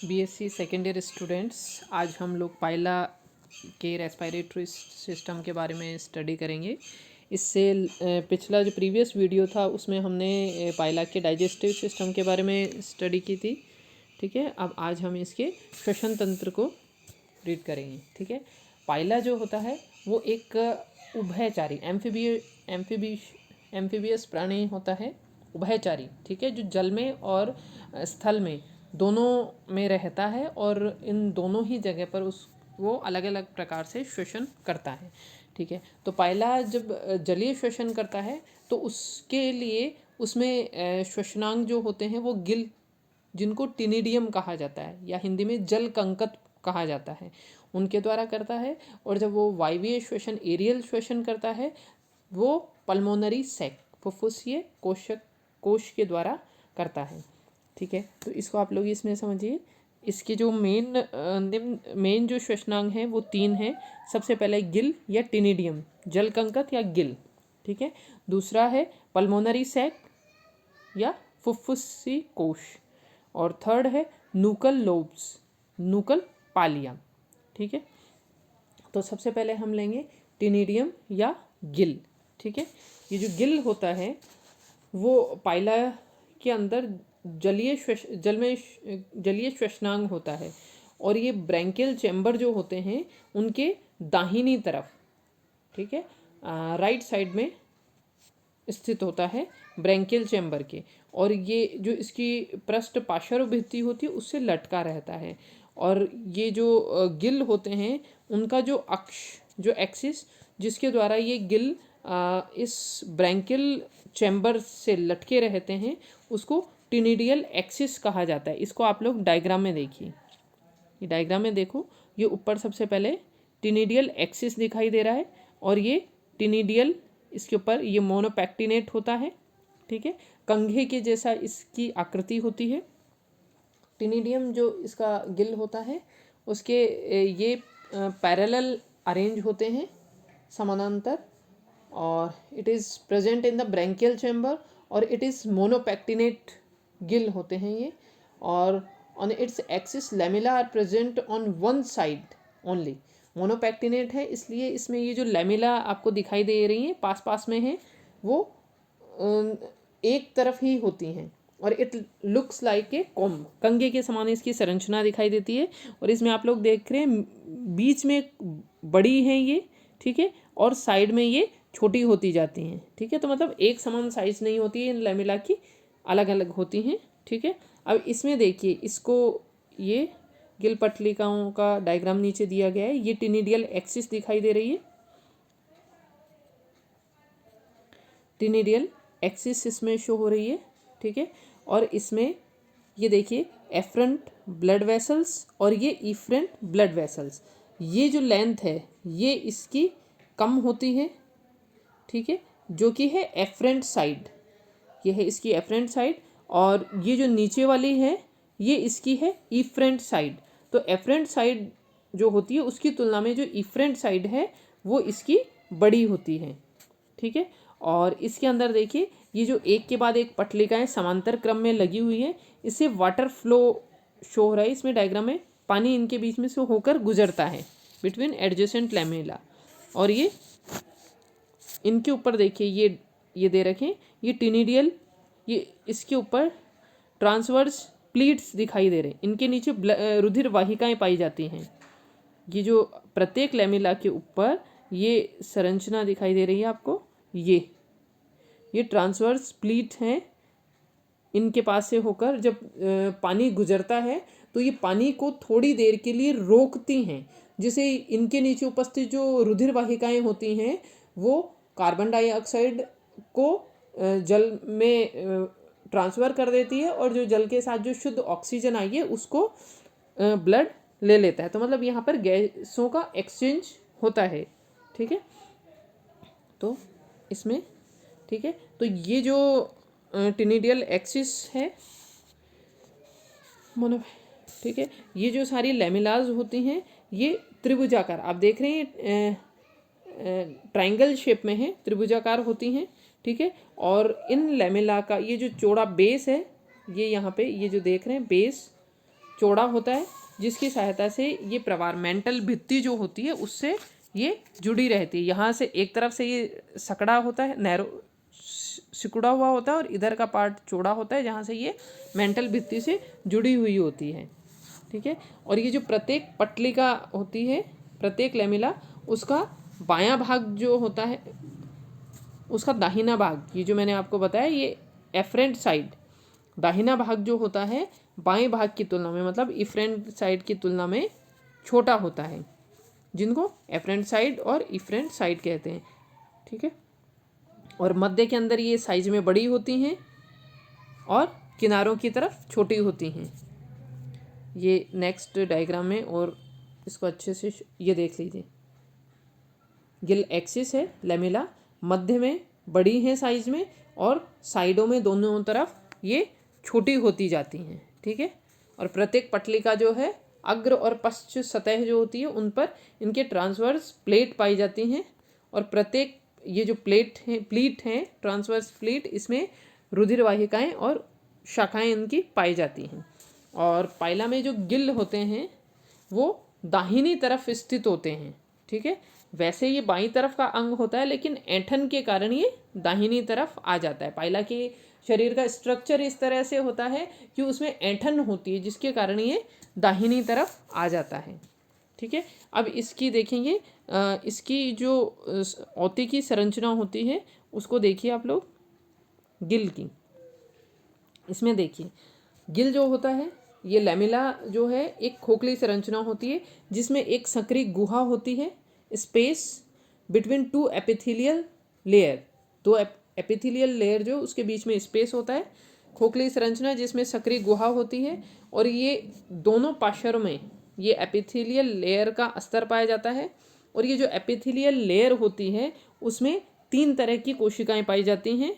BSc second year students, आज हम लोग पाइला के रेस्पिरेटरी सिस्टम के बारे में स्टडी करेंगे। इससे पिछला जो प्रीवियस वीडियो था उसमें हमने पाइला के डाइजेस्टिव सिस्टम के बारे में स्टडी की थी। ठीक है, अब आज हम इसके श्वसन तंत्र को रीड करेंगे। ठीक है, पाइला जो होता है वो एक उभयचारी एम्फीबियस प्राणी होता है, उभयचारी। ठीक है, जो जल में और स्थल में दोनों में रहता है और इन दोनों ही जगह पर वो अलग अलग प्रकार से श्वसन करता है। ठीक है, तो पाइला जब जलीय श्वसन करता है तो उसके लिए उसमें श्वसनांग जो होते हैं वो गिल, जिनको टिनिडियम कहा जाता है या हिंदी में जल कंकत कहा जाता है, उनके द्वारा करता है। और जब वो वायवीय श्वसन, एरियल श्वसन करता है, वो पल्मोनरी सैक, फुफ्फुसीय कोश के द्वारा करता है। ठीक है, तो इसको आप लोग इसमें समझिए। इसके जो मेन जो श्वसनांग हैं वो तीन हैं। सबसे पहले गिल या टिनिडियम, जल कंकत या गिल। ठीक है, दूसरा है पल्मोनरी सैक या फुफ्फुसी कोश, और थर्ड है नूकल लोब्स, नूकल पालिया। ठीक है, तो सबसे पहले हम लेंगे टिनिडियम या गिल। ठीक है, ये जो गिल होता है वो पाइला के अंदर जलीय श्वसनांग होता है, और ये ब्रैंकियल चैम्बर जो होते हैं उनके दाहिनी तरफ, ठीक है, राइट साइड में स्थित होता है ब्रैंकियल चैम्बर के। और ये जो इसकी पृष्ठ पार्श्व भित्ति होती है उससे लटका रहता है। और ये जो गिल होते हैं उनका जो अक्ष, जो एक्सिस जिसके द्वारा ये गिल इस ब्रैंकियल चैम्बर से लटके रहते हैं, उसको टिनिडियल एक्सिस कहा जाता है। इसको आप लोग डायग्राम में देखिए, ये डायग्राम में देखो, ये ऊपर सबसे पहले टिनिडियल एक्सिस दिखाई दे रहा है, और ये टिनिडियल, इसके ऊपर ये मोनोपैक्टिनेट होता है। ठीक है, कंघे के जैसा इसकी आकृति होती है। टिनिडियम जो इसका गिल होता है उसके ये पैरेलल अरेंज होते हैं, समानांतर, और it is present in the branchial chamber, और इट इज़ मोनोपैक्टिनेट गिल होते हैं ये। और on its axis lamella are present on one side only. Monopectinate है इसलिए इसमें ये जो लेमिला आपको दिखाई दे रही हैं पास पास में हैं, वो एक तरफ ही होती हैं, और it looks like a comb, कंघे के समान इसकी संरचना दिखाई देती है। और इसमें आप लोग देख रहे हैं बीच में बड़ी हैं ये, ठीक है, और साइड में ये छोटी होती जाती हैं। ठीक है, तो मतलब एक समान साइज नहीं होती है इन लेमिला की, अलग अलग होती हैं। ठीक है, अब इसमें देखिए, इसको ये गिल पटलिकाओं का डायग्राम नीचे दिया गया है। ये टिनिडियल एक्सिस दिखाई दे रही है, टिनिडियल एक्सिस इसमें शो हो रही है। ठीक है, और इसमें ये देखिए एफरेंट ब्लड वेसल्स और ये इफरेंट ब्लड वेसल्स, ये जो लेंथ है ये इसकी कम होती है। ठीक है, जो कि है एफरेंट साइड, ये है इसकी एफरेंट साइड, और ये जो नीचे वाली है ये इसकी है इफरेंट साइड। तो एफरेंट साइड जो होती है उसकी तुलना में जो इफरेंट साइड है वो इसकी बड़ी होती है। ठीक है, और इसके अंदर देखिए ये जो एक के बाद एक पटलिकाएं समांतर क्रम में लगी हुई है, इससे वाटर फ्लो शो हो रहा है इसमें डायग्राम में। पानी इनके बीच में से होकर गुजरता है बिटवीन एडजेसेंट लैमेला। और ये इनके ऊपर देखिए ये दे रखें, ये टिनिडियल, ये इसके ऊपर ट्रांसवर्स प्लीट्स दिखाई दे रहे हैं, इनके नीचे रुधिर वाहिकाएं पाई जाती हैं। ये जो प्रत्येक लैमेला के ऊपर ये संरचना दिखाई दे रही है आपको, ये ट्रांसवर्स प्लीट हैं। इनके पास से होकर जब पानी गुजरता है तो ये पानी को थोड़ी देर के लिए रोकती हैं, जिसे इनके नीचे उपस्थित जो रुधिर वाहिकाएं होती हैं वो कार्बन डाइऑक्साइड को जल में ट्रांसफ़र कर देती है, और जो जल के साथ जो शुद्ध ऑक्सीजन आई है उसको ब्लड ले लेता है। तो मतलब यहाँ पर गैसों का एक्सचेंज होता है। ठीक है, तो इसमें, ठीक है, तो ये जो टिनिडियल एक्सिस है ठीक है, ये जो सारी लेमिलाज होती हैं ये त्रिभुजाकार, आप देख रहे हैं ट्रायंगल शेप में है, त्रिभुजाकार होती हैं। ठीक है, और इन लेमिला का ये जो चौड़ा बेस है, ये यहाँ पे ये जो देख रहे हैं बेस चौड़ा होता है, जिसकी सहायता से ये प्रवार मेंटल भित्ति जो होती है उससे ये जुड़ी रहती है। यहाँ से एक तरफ से ये सकड़ा होता है, नैरो सिकुड़ा हुआ होता है, और इधर का पार्ट चौड़ा होता है जहाँ से ये मेंटल भित्ति से जुड़ी हुई होती है। ठीक है। और ये जो प्रत्येक पटलिका होती है, प्रत्येक लैमेला, उसका बायां भाग जो होता है, उसका दाहिना भाग, ये जो मैंने आपको बताया, ये एफरेंट साइड, दाहिना भाग जो होता है बाएं भाग की तुलना में, मतलब इफरेंट साइड की तुलना में छोटा होता है, जिनको एफरेंट साइड और इफरेंट साइड कहते हैं। ठीक है। और मध्य के अंदर ये साइज में बड़ी होती हैं और किनारों की तरफ छोटी होती हैं। ये नेक्स्ट डायग्राम में, और इसको अच्छे से ये देख लीजिए। गिल एक्सिस है लैमेला, मध्य में बड़ी है साइज में, और साइडों में दोनों तरफ ये छोटी होती जाती हैं। ठीक है। और प्रत्येक पटलिका जो है, अग्र और पश्च सतह जो होती है उन पर इनके ट्रांसवर्स प्लेट पाई जाती हैं, और प्रत्येक ये जो प्लीट हैं ट्रांसवर्स प्लीट, इसमें रुधिर वाहिकाएँ और शाखाएं इनकी पाई जाती हैं। और पाइला में जो गिल होते हैं वो दाहिनी तरफ स्थित होते हैं। ठीक है। वैसे ये बाईं तरफ का अंग होता है, लेकिन ऐंठन के कारण ये दाहिनी तरफ आ जाता है। पाइला के शरीर का स्ट्रक्चर इस तरह से होता है कि उसमें ऐंठन होती है, जिसके कारण ये दाहिनी तरफ आ जाता है। ठीक है। अब इसकी देखेंगे, इसकी जो औती की संरचना होती है उसको देखिए आप लोग। गिल की, इसमें देखिए, गिल जो होता है, ये लैमेला जो है एक खोखली संरचना होती है, जिसमें एक सक्रिय गुहा होती है, space between two epithelial layer, दो एपिथेलियल लेयर जो उसके बीच में स्पेस होता है, खोखली संरचना जिसमें सक्रिय गुहा होती है, और ये दोनों पार्श्वों में ये एपिथेलियल लेयर का अस्तर पाया जाता है। और ये जो एपिथेलियल लेयर होती है उसमें 3 तरह की कोशिकाएं पाई जाती हैं।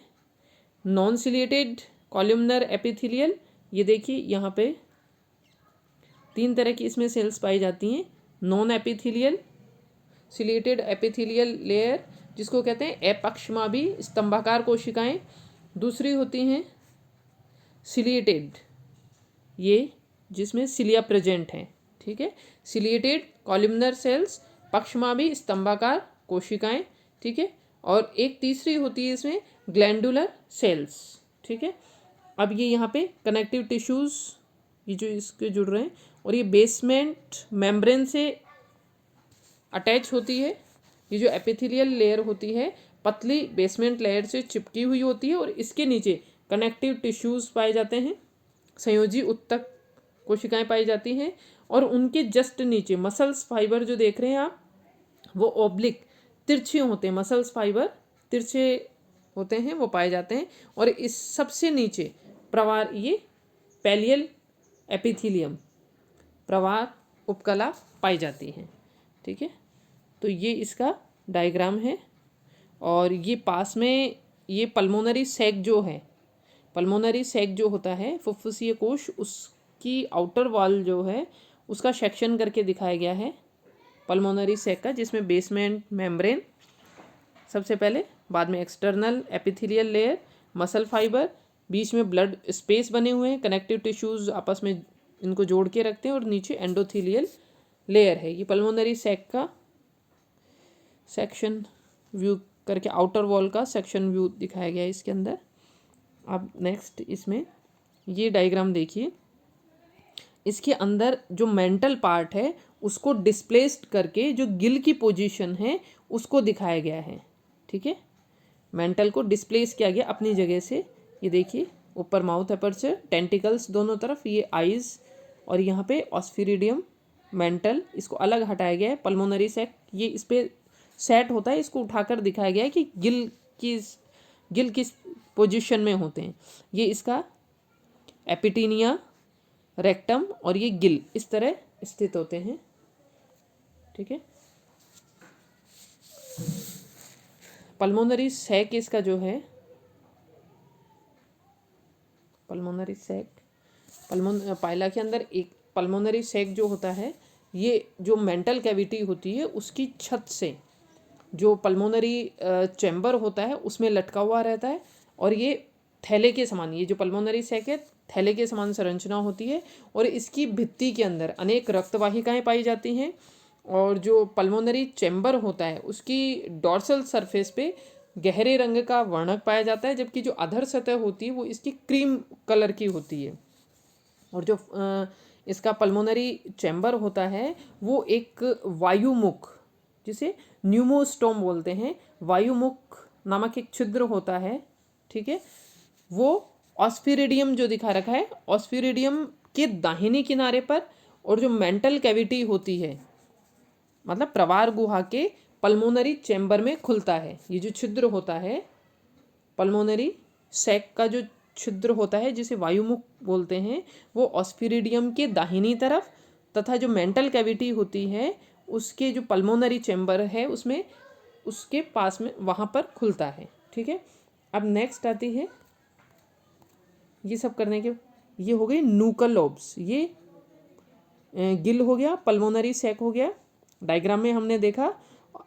नॉन सिलिएटेड कॉलमनर एपिथेलियल, ये देखिए यहाँ पे 3 तरह की इसमें सेल्स पाई जाती हैं। Non epithelial ciliated epithelial layer, जिसको कहते हैं अपक्षमाभी स्तंभाकार कोशिकाएं। दूसरी होती हैं सिलिएटेड, ये जिसमें सिलिया प्रेजेंट है। ठीक है। सिलिएटेड कॉलमनर सेल्स, पक्षमाभी स्तंभाकार कोशिकाएं। ठीक है। और एक तीसरी होती है इसमें ग्लैंडुलर सेल्स। ठीक है। अब ये यहाँ पे कनेक्टिव टिश्यूज़, ये जो इसके जुड़ रहे हैं, और ये बेसमेंट मेम्ब्रेन से अटैच होती है। ये जो एपिथेलियल लेयर होती है पतली बेसमेंट लेयर से चिपकी हुई होती है, और इसके नीचे कनेक्टिव टिश्यूज़ पाए जाते हैं। संयोजी उत्तक कोशिकाएं पाई जाती हैं, और उनके जस्ट नीचे मसल्स फाइबर जो देख रहे हैं आप, वो ओब्लिक तिरछे होते हैं। मसल्स फाइबर तिरछे होते हैं, वो पाए जाते हैं। और इस सबसे नीचे प्रवार, ये पैलियल एपिथेलियम, प्रवार उपकला पाई जाती हैं। ठीक है। तो ये इसका डायग्राम है। और ये पास में ये पल्मोनरी सैक जो है, पल्मोनरी सैक जो होता है फुफ्फुसीय कोश, उसकी आउटर वॉल जो है उसका सेक्शन करके दिखाया गया है पल्मोनरी सैक का, जिसमें बेसमेंट मेम्ब्रेन सबसे पहले, बाद में external epithelial layer, muscle fibre, बीच में ब्लड स्पेस बने हुए हैं, कनेक्टिव टिश्यूज़ आपस में इनको जोड़ के रखते हैं, और नीचे एंडोथेलियल लेयर है। ये पल्मोनरी सैक का सेक्शन व्यू करके आउटर वॉल का सेक्शन व्यू दिखाया गया है इसके अंदर। अब नेक्स्ट इसमें ये डायग्राम देखिए। इसके अंदर जो मेंटल पार्ट है उसको डिस्प्लेस्ड करके जो गिल की पोजीशन है उसको दिखाया गया है। ठीक है। मेंटल को डिस्प्लेस किया गया अपनी जगह से। ये देखिए, ऊपर माउथ अपर्चर, टेंटिकल्स दोनों तरफ, ये आइज़, और यहाँ पे ऑस्फिरिडियम, मेंटल, इसको अलग हटाया गया है। पल्मोनरी सैक ये इस पर सेट होता है, इसको उठाकर दिखाया गया है कि गिल किस पोजीशन में होते हैं। ये इसका एपिटीनिया, रेक्टम, और ये गिल इस तरह स्थित होते हैं। ठीक है। पल्मोनरी सैक इसका जो है, पल्मोनरी सैक, पाइला के अंदर एक पल्मोनरी सैक जो होता है, ये जो मेंटल कैविटी होती है उसकी छत से जो पल्मोनरी चैम्बर होता है उसमें लटका हुआ रहता है, और ये थैले के समान, ये जो पल्मोनरी सैक है थैले के समान संरचना होती है और इसकी भित्ति के अंदर अनेक रक्तवाहिकाएं पाई जाती हैं। और जो पल्मोनरी चैम्बर होता है उसकी डॉर्सल सरफेस पे गहरे रंग का वर्णक पाया जाता है, जबकि जो अधर सतह होती है वो इसकी क्रीम कलर की होती है। और जो इसका पल्मोनरी चैम्बर होता है वो एक वायुमुख, जिसे न्यूमोस्टोम बोलते हैं, वायुमुख नामक एक छिद्र होता है, ठीक है। वो ऑस्फिरिडियम जो दिखा रखा है, ऑस्फिरिडियम के दाहिने किनारे पर, और जो मेंटल कैविटी होती है मतलब प्रवार गुहा के पल्मोनरी चैम्बर में खुलता है। ये जो छिद्र होता है पल्मोनरी सैक का जो छिद्र होता है जिसे वायुमुख बोलते हैं, वो ऑस्फिरिडियम के दाहिनी तरफ तथा जो मेंटल कैविटी होती है उसके जो पल्मोनरी चैम्बर है उसमें उसके पास में वहाँ पर खुलता है, ठीक है। अब नेक्स्ट आती है, ये सब करने के ये हो गई नूकल लोब्स, ये गिल हो गया, पल्मोनरी सैक हो गया, डायग्राम में हमने देखा।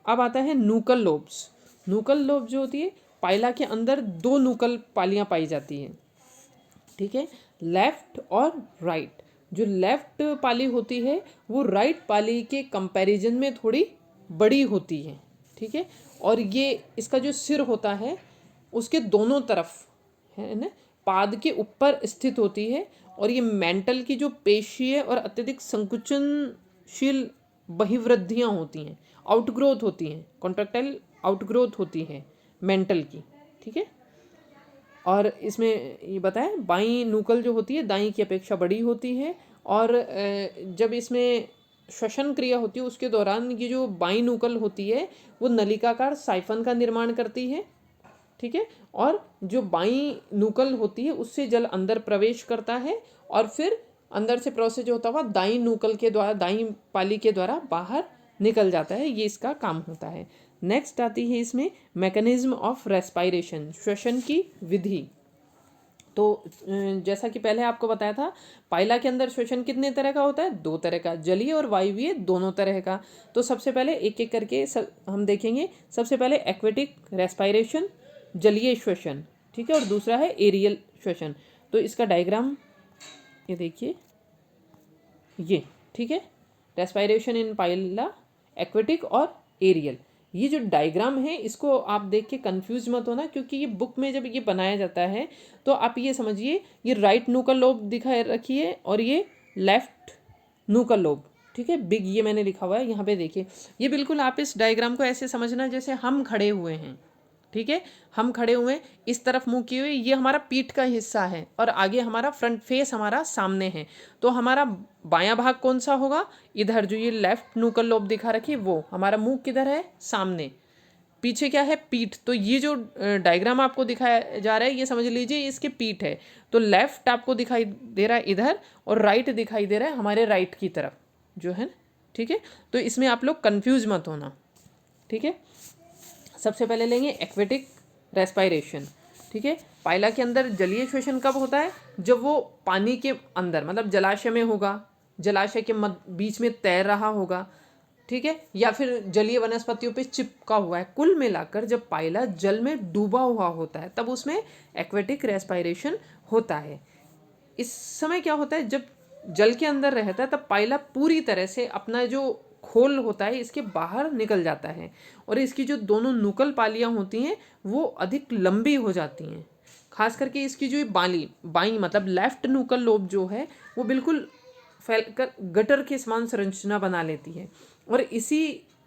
अब आता है नूकल लोब्स। नूकल लोब जो होती है, पाइला के अंदर दो नूकल पालियाँ पाई जाती हैं, ठीक है, लेफ्ट और राइट। जो लेफ्ट पाली होती है वो राइट पाली के कंपैरिजन में थोड़ी बड़ी होती है, ठीक है। और ये इसका जो सिर होता है उसके दोनों तरफ है ना पाद के ऊपर स्थित होती है। और ये मेंटल की जो पेशीय और अत्यधिक संकुचनशील बहिवृद्धियाँ होती हैं, आउटग्रोथ होती हैं, कॉन्ट्रैक्टाइल आउटग्रोथ होती है मेंटल की, ठीक है। और इसमें ये बताएं बाईं नूकल जो होती है दाईं की अपेक्षा बड़ी होती है। और जब इसमें श्वसन क्रिया होती है उसके दौरान ये जो बाईं नूकल होती है वो नलिकाकार साइफन का निर्माण करती है, ठीक है। और जो बाईं नूकल होती है उससे जल अंदर प्रवेश करता है और फिर अंदर से प्रोसेस जो होता हुआ दाईं नूकल के द्वारा, दाईं पाली के द्वारा बाहर निकल जाता है। ये इसका काम होता है। नेक्स्ट आती है इसमें मैकेनिज्म ऑफ रेस्पायरेशन, श्वसन की विधि। तो जैसा कि पहले आपको बताया था पाइला के अंदर श्वसन कितने तरह का होता है, दो तरह का, जलीय और वायवीय दोनों तरह का। तो सबसे पहले एक एक करके हम देखेंगे। सबसे पहले एक्वेटिक रेस्पायरेशन, जलीय श्वसन, ठीक है, और दूसरा है एरियल श्वसन। तो इसका डायग्राम ये देखिए, ये ठीक है, रेस्पायरेशन इन पाइला, एक्वेटिक और एरियल। ये जो डायग्राम है इसको आप देख के कंफ्यूज मत होना, क्योंकि ये बुक में जब ये बनाया जाता है तो आप ये समझिए ये राइट नूकल लोब दिखा रखी है और ये लेफ्ट नूकल लोब, ठीक है, बिग ये मैंने लिखा हुआ है यहाँ पे देखिए। ये बिल्कुल आप इस डायग्राम को ऐसे समझना जैसे हम खड़े हुए हैं, ठीक है, हम खड़े हुए इस तरफ मुंह किए हुए, ये हमारा पीठ का हिस्सा है और आगे हमारा फ्रंट फेस हमारा सामने है। तो हमारा बायां भाग कौन सा होगा, इधर जो ये लेफ्ट नूकल लोब दिखा रखी वो। हमारा मुंह किधर है, सामने, पीछे क्या है, पीठ। तो ये जो डायग्राम आपको दिखाया जा रहा है ये समझ लीजिए इसकी पीठ है। तो लेफ्ट आपको दिखाई दे रहा है इधर और राइट दिखाई दे रहा है हमारे राइट की तरफ जो है, ठीक है। तो इसमें आप लोग कन्फ्यूज मत होना, ठीक है। सबसे पहले लेंगे एक्वेटिक रेस्पायरेशन, ठीक है। पाइला के अंदर जलीय श्वसन कब होता है, जब वो पानी के अंदर मतलब जलाशय में होगा, जलाशय के बीच में तैर रहा होगा, ठीक है, या फिर जलीय वनस्पतियों पे चिपका हुआ है। कुल मिलाकर जब पाइला जल में डूबा हुआ होता है तब उसमें एक्वेटिक रेस्पायरेशन होता है। इस समय क्या होता है, जब जल के अंदर रहता है तब पाइला पूरी तरह से अपना जो खोल होता है इसके बाहर निकल जाता है और इसकी जो दोनों नूकल पालियाँ होती हैं वो अधिक लंबी हो जाती हैं। खास करके इसकी जो बाईं मतलब लेफ्ट नूकल लोब जो है वो बिल्कुल फैलकर गटर के समान संरचना बना लेती है और इसी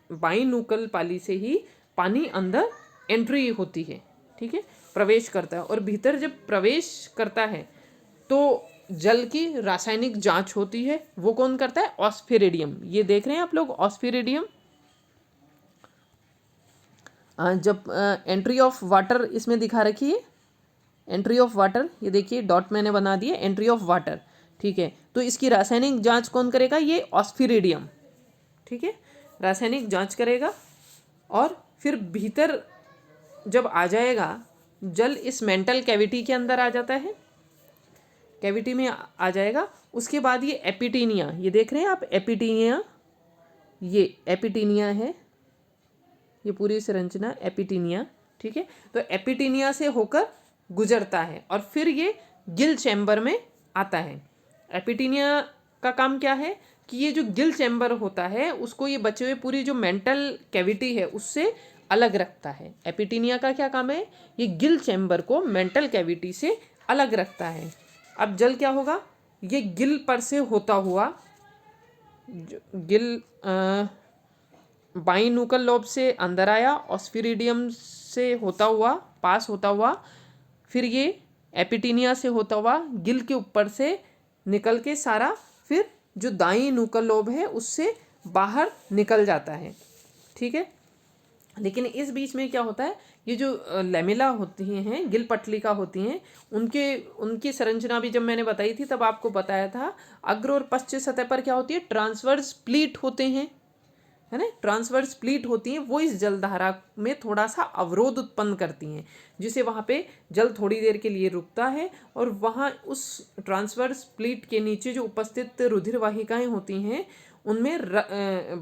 बाईं नूकल पाली से ही पानी अंदर एंट्री होती है, ठीक है, प्रवेश करता है। और भीतर जब प्रवेश करता है तो जल की रासायनिक जांच होती है। वो कौन करता है, ऑस्फिरिडियम। ये देख रहे हैं आप लोग ऑस्फिरिडियम। जब एंट्री ऑफ वाटर इसमें दिखा रखी है, एंट्री ऑफ वाटर, ये देखिए डॉट मैंने बना दिया, एंट्री ऑफ वाटर, ठीक है। तो इसकी रासायनिक जांच कौन करेगा, ये ऑस्फिरिडियम, ठीक है, रासायनिक जांच करेगा। और फिर भीतर जब आ जाएगा जल इस मेंटल कैविटी के अंदर आ जाता है, कैविटी में आ जाएगा। उसके बाद ये एपिटीनिया, ये देख रहे हैं आप एपिटीनिया, ये एपिटीनिया है, ये पूरी संरचना एपिटीनिया, ठीक है। तो एपिटीनिया से होकर गुजरता है और फिर ये गिल चैम्बर में आता है। एपिटीनिया का काम क्या है कि ये जो गिल चैम्बर होता है उसको ये बचे हुए पूरी जो मेंटल कैविटी है उससे अलग रखता है। एपिटीनिया का क्या काम है, ये गिल चैम्बर को मेंटल कैविटी से अलग रखता है। अब जल क्या होगा, ये गिल पर से होता हुआ गिल बाइनूकल लोब से अंदर आया, ऑस्फिरिडियम से होता हुआ पास होता हुआ, फिर ये एपिटीनिया से होता हुआ गिल के ऊपर से निकल के सारा फिर जो दाई नूकल लोब है उससे बाहर निकल जाता है। ठीक है, लेकिन इस बीच में क्या होता है, ये जो लेमिला होती हैं गिल पटलिका होती हैं उनकी संरचना भी जब मैंने बताई थी तब आपको बताया था अग्र और पश्च सतह पर क्या होती है, ट्रांसवर्स प्लीट होते हैं, है ना, ट्रांसवर्स प्लीट होती हैं, वो इस जलधारा में थोड़ा सा अवरोध उत्पन्न करती हैं जिसे वहाँ पे जल थोड़ी देर के लिए रुकता है और वहाँ उस ट्रांसवर्स प्लीट के नीचे जो उपस्थित रुधिर वाहिकाएँ होती हैं उनमें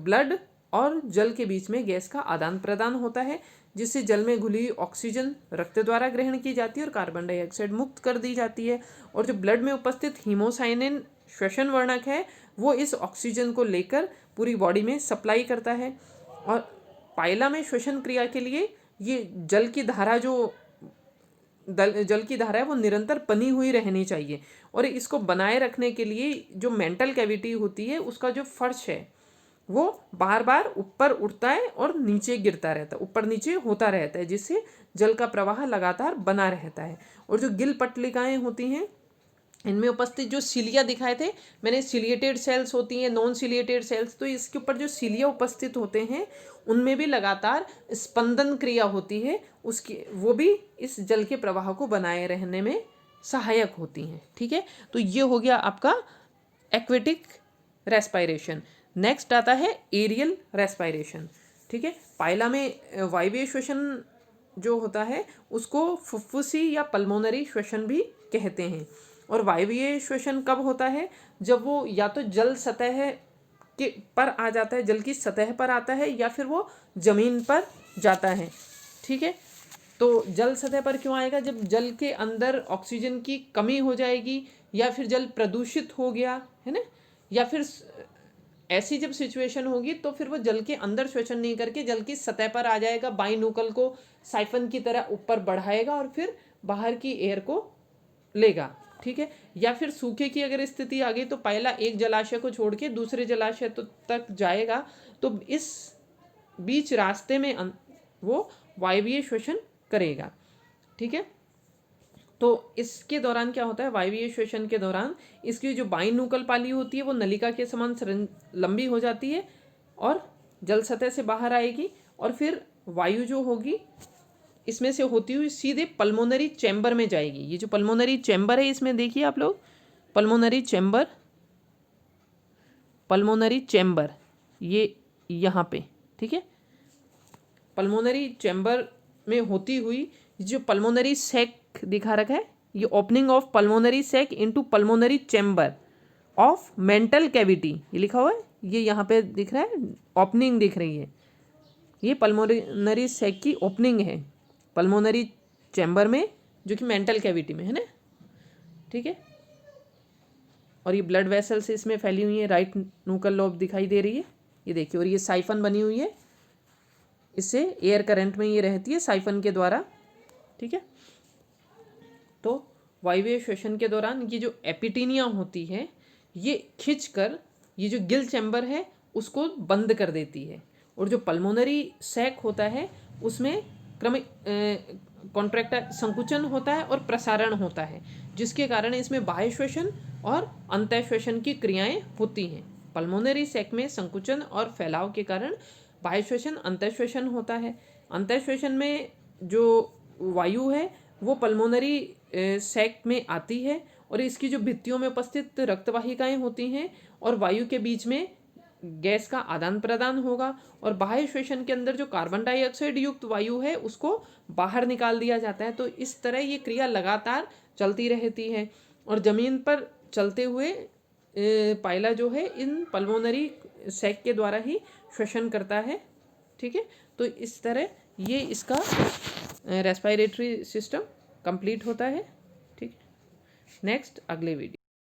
ब्लड और जल के बीच में गैस का आदान प्रदान होता है जिससे जल में घुली ऑक्सीजन रक्त द्वारा ग्रहण की जाती है और कार्बन डाइऑक्साइड मुक्त कर दी जाती है। और जो ब्लड में उपस्थित हीमोसाइनिन श्वसन वर्णक है वो इस ऑक्सीजन को लेकर पूरी बॉडी में सप्लाई करता है। और पाइला में श्वसन क्रिया के लिए ये जल की धारा है वो निरंतर बनी हुई रहनी चाहिए और इसको बनाए रखने के लिए जो मेंटल कैविटी होती है उसका जो फर्श है वो बार बार ऊपर उठता है और नीचे गिरता रहता है, ऊपर नीचे होता रहता है जिससे जल का प्रवाह लगातार बना रहता है। और जो गिल पटलिकाएँ होती हैं इनमें उपस्थित जो सिलिया दिखाए थे मैंने, सिलिएटेड सेल्स होती हैं, नॉन सिलिएटेड सेल्स, तो इसके ऊपर जो सिलिया उपस्थित होते हैं उनमें भी लगातार स्पंदन क्रिया होती है, उसकी वो भी इस जल के प्रवाह को बनाए रहने में सहायक होती हैं। ठीक है, तो ये हो गया आपका एक्वेटिक रेस्पायरेशन। नेक्स्ट आता है एरियल रेस्पायरेशन। ठीक है, पाइला में वायवीय श्वसन जो होता है उसको फुफ्फुसी या पल्मोनरी श्वसन भी कहते हैं। और वायवीय श्वसन कब होता है, जब वो या तो जल सतह के पर आ जाता है, जल की सतह पर आता है, या फिर वो जमीन पर जाता है। ठीक है, तो जल सतह पर क्यों आएगा, जब जल के अंदर ऑक्सीजन की कमी हो जाएगी या फिर जल प्रदूषित हो गया है ना, या फिर ऐसी जब सिचुएशन होगी तो फिर वो जल के अंदर श्वसन नहीं करके जल की सतह पर आ जाएगा, बाइनूकल को साइफन की तरह ऊपर बढ़ाएगा और फिर बाहर की एयर को लेगा। ठीक है, या फिर सूखे की अगर स्थिति आ गई तो पहला एक जलाशय को छोड़ के दूसरे जलाशय तक जाएगा, तो इस बीच रास्ते में वो वायवीय श्वसन करेगा। ठीक है, तो इसके दौरान क्या होता है, वायवीय श्वसन के दौरान इसकी जो बाइनूकल पाली होती है वो नलिका के समान लंबी हो जाती है और जल सतह से बाहर आएगी और फिर वायु जो होगी इसमें से होती हुई सीधे पल्मोनरी चैम्बर में जाएगी। ये जो पल्मोनरी चैम्बर है इसमें देखिए आप लोग, पल्मोनरी चैम्बर ये यहाँ पे, ठीक है, पल्मोनरी चैम्बर में होती हुई जो पल्मोनरी सैक दिखा रखा है, ये opening of pulmonary sac into pulmonary chamber of mantle cavity, ये लिखा हुआ है, ये यहाँ पे दिख रहा है, ओपनिंग दिख रही है, ये पल्मोनरी सैक की ओपनिंग है पल्मोनरी चैम्बर में जो कि मेंटल कैविटी में है ना। ठीक है, और ये ब्लड वेसल्स इसमें फैली हुई है, राइट नूकल लोब दिखाई दे रही है, ये देखिए, और ये साइफन बनी हुई है, इससे एयर करंट में ये रहती है साइफन के द्वारा। ठीक है, तो वायवीय श्वसन के दौरान ये जो एपिटीनिया होती है ये खिंचकर ये जो गिल चैम्बर है उसको बंद कर देती है, और जो पल्मोनरी सैक होता है उसमें क्रमिक कॉन्ट्रैक्टर संकुचन होता है और प्रसारण होता है, जिसके कारण इसमें बाह्य श्वसन और अंतः श्वसन की क्रियाएं होती हैं। पल्मोनरी सैक में संकुचन और फैलाव के कारण बाह्य श्वसन अंतः श्वसन होता है। अंतः श्वसन में जो वायु है वो पल्मोनरी सैक में आती है और इसकी जो भित्तियों में उपस्थित रक्तवाहिकाएं होती हैं और वायु के बीच में गैस का आदान प्रदान होगा, और बाह्य श्वसन के अंदर जो कार्बन डाइऑक्साइड युक्त वायु है उसको बाहर निकाल दिया जाता है। तो इस तरह ये क्रिया लगातार चलती रहती है और ज़मीन पर चलते हुए पाइला जो है इन पल्मोनरी सैक के द्वारा ही श्वसन करता है। ठीक है, तो इस तरह ये इसका रेस्पिरेटरी सिस्टम कंप्लीट होता है। ठीक है, नेक्स्ट अगले वीडियो।